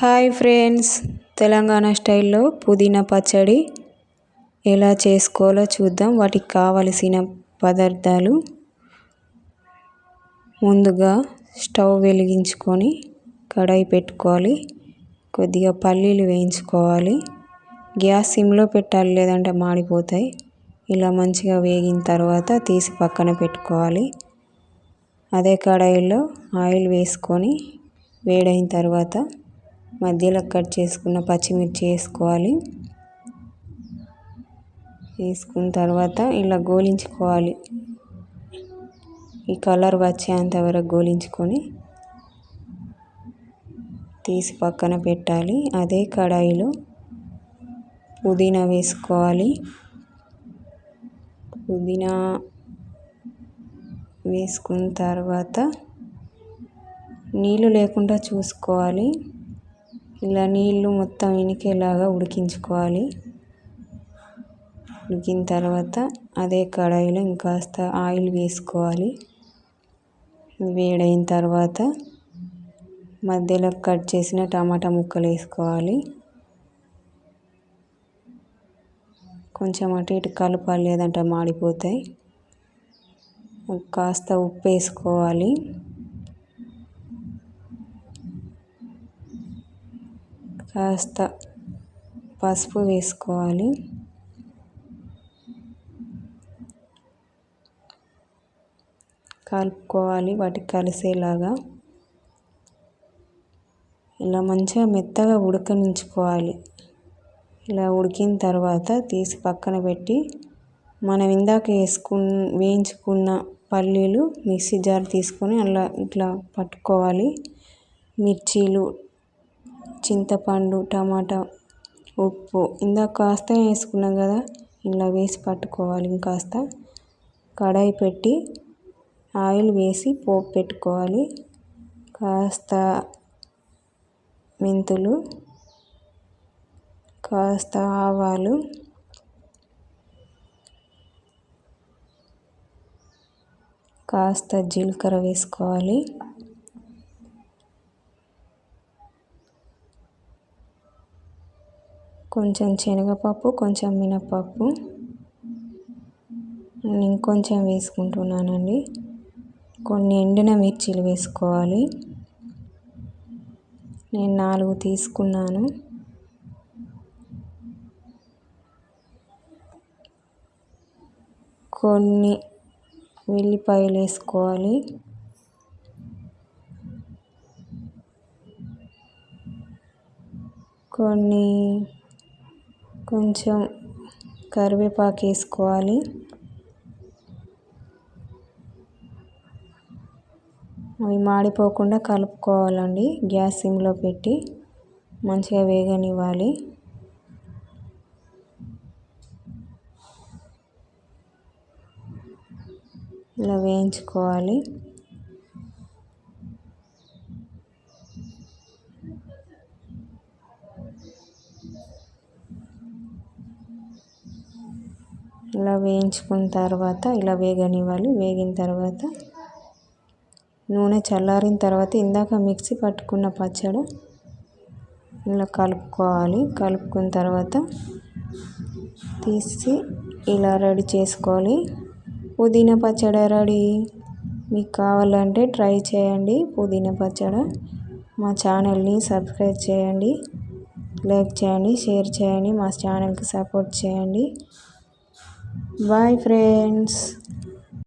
Hi friends, Telangana స్టైల్లో పుదీనా పచ్చడి ఎలా చేసుకోవాలో చూద్దాం. వాటికి కావలసిన పదార్థాలు: ముందుగా స్టవ్ వెలిగించుకొని కడాయి పెట్టుకోవాలి. కొద్దిగా పల్లీలు వేయించుకోవాలి. గ్యాస్ సిమ్లో పెట్టాలి, లేదంటే మాడిపోతాయి. ఇలా మంచిగా వేగిన తర్వాత తీసి పక్కన పెట్టుకోవాలి. అదే కడాయిలో ఆయిల్ వేసుకొని వేడైన తర్వాత మధ్యలో కట్ చేసుకున్న పచ్చిమిర్చి వేసుకోవాలి. వేసుకున్న తర్వాత ఇలా గోలించుకోవాలి. ఈ కలర్ వచ్చేంత వరకు గోలించుకొని తీసి పక్కన పెట్టాలి. అదే కడాయిలో పుదీనా వేసుకోవాలి. పుదీనా వేసుకున్న తర్వాత నీళ్ళు లేకుండా చూసుకోవాలి. ఇలా నీళ్ళు మొత్తం ఇనికేలాగా ఉడికించుకోవాలి. ఉడికిన తర్వాత అదే కడాయిలో ఇంకాస్త ఆయిల్ వేసుకోవాలి. వేడైన తర్వాత మధ్యలో కట్ చేసిన టమాటా ముక్కలు వేసుకోవాలి. కొంచెం అటు ఇటు కలపాలి, లేదంటే మాడిపోతాయి. కాస్త ఉప్పు వేసుకోవాలి. కాస్త పసుపు వేసుకోవాలి. కలుపుకోవాలి వాటికి కలిసేలాగా. ఇలా మంచిగా మెత్తగా ఉడకనించుకోవాలి. ఇలా ఉడికిన తర్వాత తీసి పక్కన పెట్టి మనం ఇందాక వేయించుకున్న పల్లీలు మిక్సీ జార్ తీసుకొని అలా ఇట్లా పట్టుకోవాలి. మిర్చీలు, చింతపండు, టమాటా, ఉప్పు ఇందాక కాస్త వేసుకున్నాం కదా, ఇలా వేసి పట్టుకోవాలి. ఇంకాస్త కడాయి పెట్టి ఆయిల్ వేసి పోపు పెట్టుకోవాలి. కాస్త మెంతులు, కాస్త ఆవాలు, కాస్త జీలకర్ర వేసుకోవాలి. కొంచెం శనగపప్పు, కొంచెం మినపప్పు, ఇంకొంచెం వేసుకుంటున్నానండి. కొన్ని ఎండిన మిర్చీలు వేసుకోవాలి. నేను 4 తీసుకున్నాను. కొన్ని వెల్లిపాయలు వేసుకోవాలి. కొంచెం కరివేపాకు వేసుకోవాలి. అవి మాడిపోకుండా కలుపుకోవాలండి. గ్యాస్ సిమ్లో పెట్టి మంచిగా వేగనివ్వాలి. ఇలా వేయించుకోవాలి. ఇలా వేయించుకున్న తర్వాత ఇలా వేగనివ్వాలి. వేగిన తర్వాత నూనె చల్లారిన తర్వాత ఇందాక మిక్సీ పట్టుకున్న పచ్చడి ఇలా కలుపుకోవాలి. కలుపుకున్న తర్వాత తీసి ఇలా రెడీ చేసుకోవాలి. పుదీనా పచ్చడి రెడీ. మీకు కావాలంటే ట్రై చేయండి పుదీనా పచ్చడి. మా ఛానల్ని సబ్స్క్రైబ్ చేయండి, లైక్ చేయండి, షేర్ చేయండి. మా ఛానల్కి సపోర్ట్ చేయండి. Bye friends.